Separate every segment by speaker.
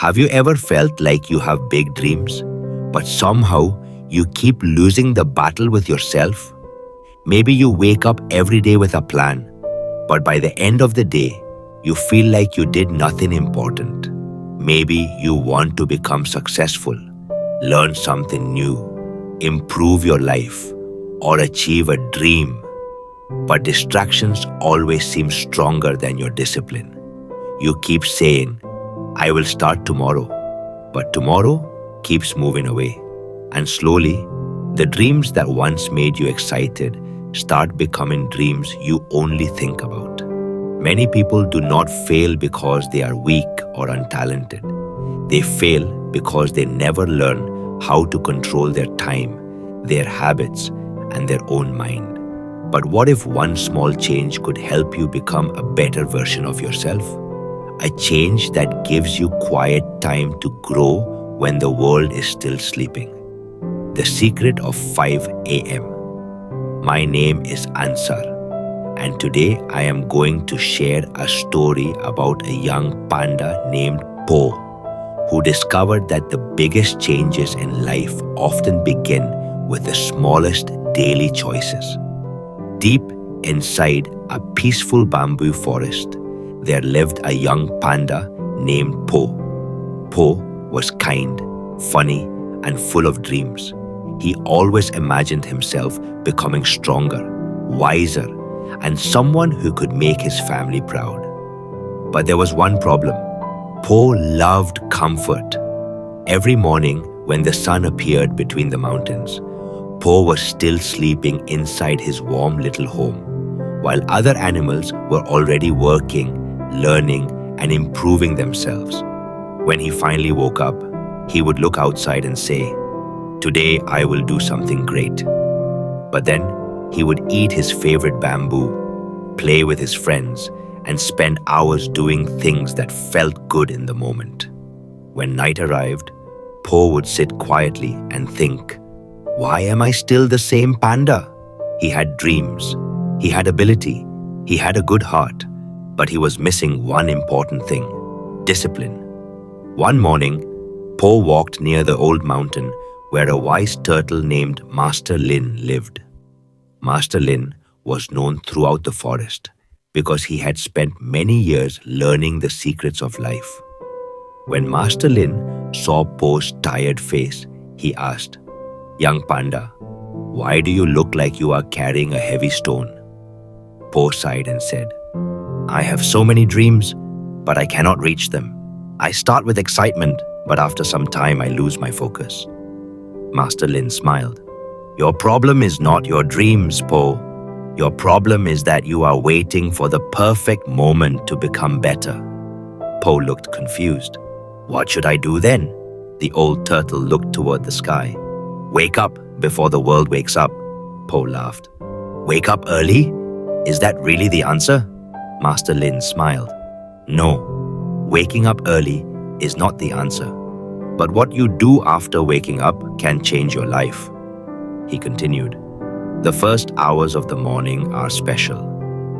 Speaker 1: Have you ever felt like you have big dreams, but somehow you keep losing the battle with yourself? Maybe you wake up every day with a plan, but by the end of the day, you feel like you did nothing important. Maybe you want to become successful, learn something new, improve your life, or achieve a dream. But distractions always seem stronger than your discipline. You keep saying, I will start tomorrow, but tomorrow keeps moving away. And slowly, the dreams that once made you excited start becoming dreams you only think about. Many people do not fail because they are weak or untalented. They fail because they never learn how to control their time, their habits, and their own mind. But what if one small change could help you become a better version of yourself? A change that gives you quiet time to grow when the world is still sleeping. The secret of 5 a.m. My name is Ansar, and today I am going to share a story about a young panda named Po, who discovered that the biggest changes in life often begin with the smallest daily choices. Deep inside a peaceful bamboo forest, there lived a young panda named Po. Po was kind, funny, and full of dreams. He always imagined himself becoming stronger, wiser, and someone who could make his family proud. But there was one problem. Po loved comfort. Every morning when the sun appeared between the mountains, Po was still sleeping inside his warm little home, while other animals were already working, learning, and improving themselves. When he finally woke up, he would look outside and say, "Today I will do something great." But then he would eat his favorite bamboo, play with his friends, and spend hours doing things that felt good in the moment. When night arrived, Po would sit quietly and think, why am I still the same panda? He had dreams, he had ability, he had a good heart, but he was missing one important thing: discipline. One morning, Po walked near the old mountain where a wise turtle named Master Lin lived. Master Lin was known throughout the forest because he had spent many years learning the secrets of life. When Master Lin saw Po's tired face, he asked, "Young panda, why do you look like you are carrying a heavy stone?" Po sighed and said, "I have so many dreams, but I cannot reach them. I start with excitement, but after some time I lose my focus." Master Lin smiled. "Your problem is not your dreams, Po. Your problem is that you are waiting for the perfect moment to become better." Po looked confused. "What should I do then?" The old turtle looked toward the sky. "Wake up before the world wakes up," Po laughed. "Wake up early? Is that really the answer?" Master Lin smiled. "No, waking up early is not the answer. But what you do after waking up can change your life." He continued, "The first hours of the morning are special.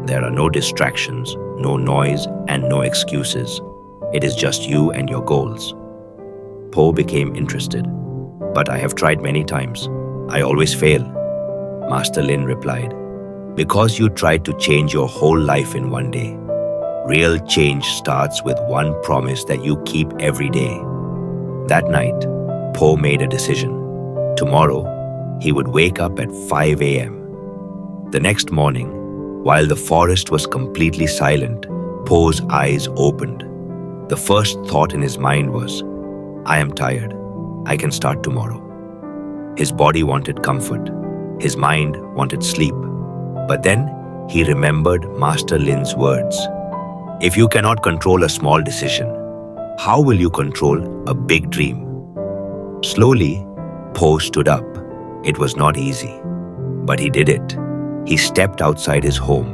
Speaker 1: There are no distractions, no noise, and no excuses. It is just you and your goals." Po became interested. "But I have tried many times. I always fail." Master Lin replied, "Because you tried to change your whole life in one day. Real change starts with one promise that you keep every day." That night, Po made a decision. Tomorrow, he would wake up at 5 a.m. The next morning, while the forest was completely silent, Po's eyes opened. The first thought in his mind was, "I am tired. I can start tomorrow." His body wanted comfort. His mind wanted sleep. But then he remembered Master Lin's words. "If you cannot control a small decision, how will you control a big dream?" Slowly, Po stood up. It was not easy, but he did it. He stepped outside his home.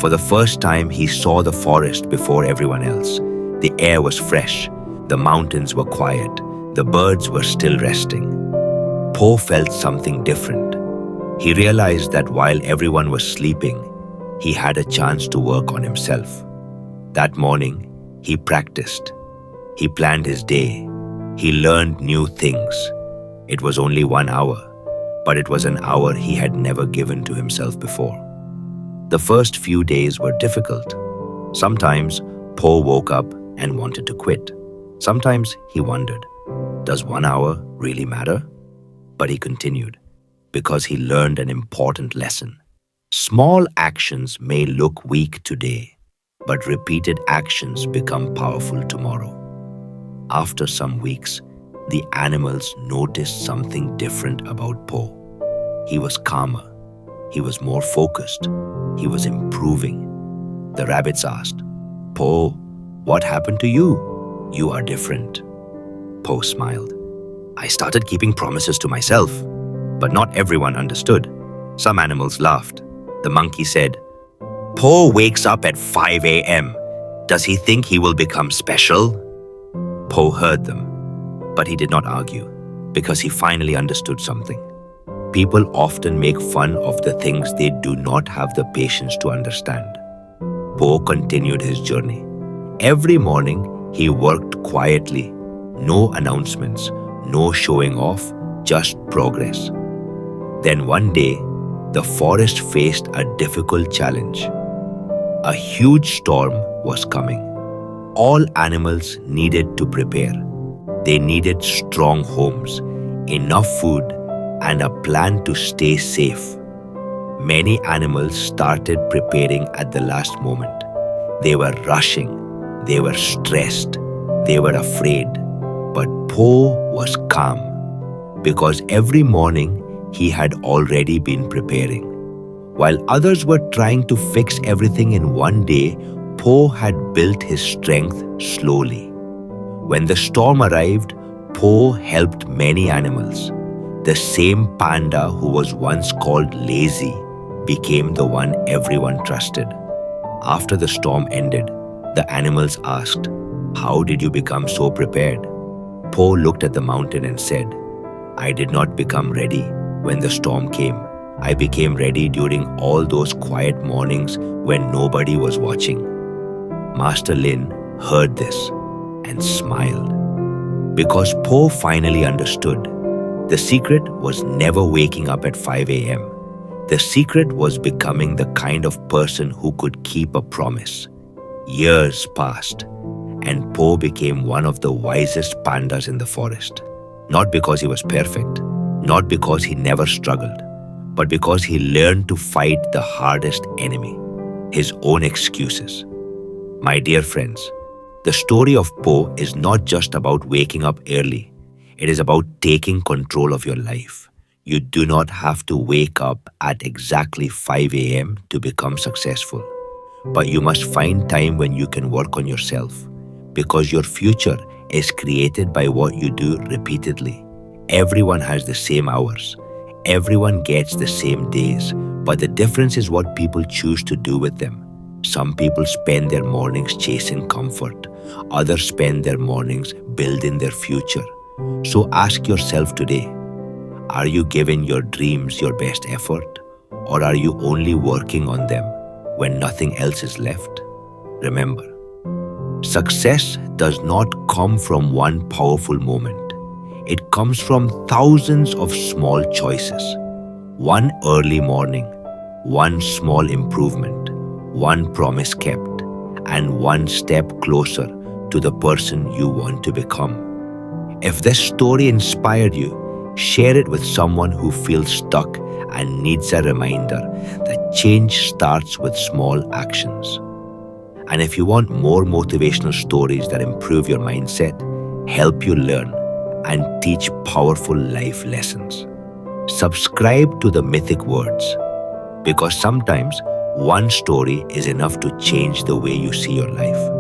Speaker 1: For the first time, he saw the forest before everyone else. The air was fresh. The mountains were quiet. The birds were still resting. Po felt something different. He realized that while everyone was sleeping, he had a chance to work on himself. That morning, he practiced. He planned his day. He learned new things. It was only 1 hour, but it was an hour he had never given to himself before. The first few days were difficult. Sometimes Po woke up and wanted to quit. Sometimes he wondered, does 1 hour really matter? But he continued because he learned an important lesson. Small actions may look weak today, but repeated actions become powerful tomorrow. After some weeks, the animals noticed something different about Po. He was calmer. He was more focused. He was improving. The rabbits asked, Po, what happened to you? You are different. Po smiled. I started keeping promises to myself, but not everyone understood. Some animals laughed. The monkey said, Po wakes up at 5 a.m. Does he think he will become special? Po heard them, but he did not argue because he finally understood something. People often make fun of the things they do not have the patience to understand. Po continued his journey. Every morning, he worked quietly. No announcements, no showing off, just progress. Then one day, the forest faced a difficult challenge. A huge storm was coming. All animals needed to prepare. They needed strong homes, enough food, and a plan to stay safe. Many animals started preparing at the last moment. They were rushing, they were stressed, they were afraid. But Po was calm because every morning he had already been preparing. While others were trying to fix everything in one day, Po had built his strength slowly. When the storm arrived, Po helped many animals. The same panda who was once called lazy became the one everyone trusted. After the storm ended, the animals asked, How did you become so prepared? Po looked at the mountain and said, I did not become ready when the storm came. I became ready during all those quiet mornings when nobody was watching. Master Lin heard this and smiled because Po finally understood. The secret was never waking up at 5 a.m. The secret was becoming the kind of person who could keep a promise. Years passed, and Po became one of the wisest pandas in the forest. Not because he was perfect, not because he never struggled, but because he learned to fight the hardest enemy, his own excuses. My dear friends, the story of Po is not just about waking up early. It is about taking control of your life. You do not have to wake up at exactly 5 a.m. to become successful. But you must find time when you can work on yourself, because your future is created by what you do repeatedly. Everyone has the same hours. Everyone gets the same days, but the difference is what people choose to do with them. Some people spend their mornings chasing comfort. Others spend their mornings building their future. So ask yourself today, are you giving your dreams your best effort? Or are you only working on them when nothing else is left? Remember, success does not come from one powerful moment. It comes from thousands of small choices. One early morning, one small improvement, one promise kept, and one step closer to the person you want to become. If this story inspired you, share it with someone who feels stuck and needs a reminder that change starts with small actions. And if you want more motivational stories that improve your mindset, help you learn, and teach powerful life lessons, subscribe to the Mythic Words, because sometimes one story is enough to change the way you see your life.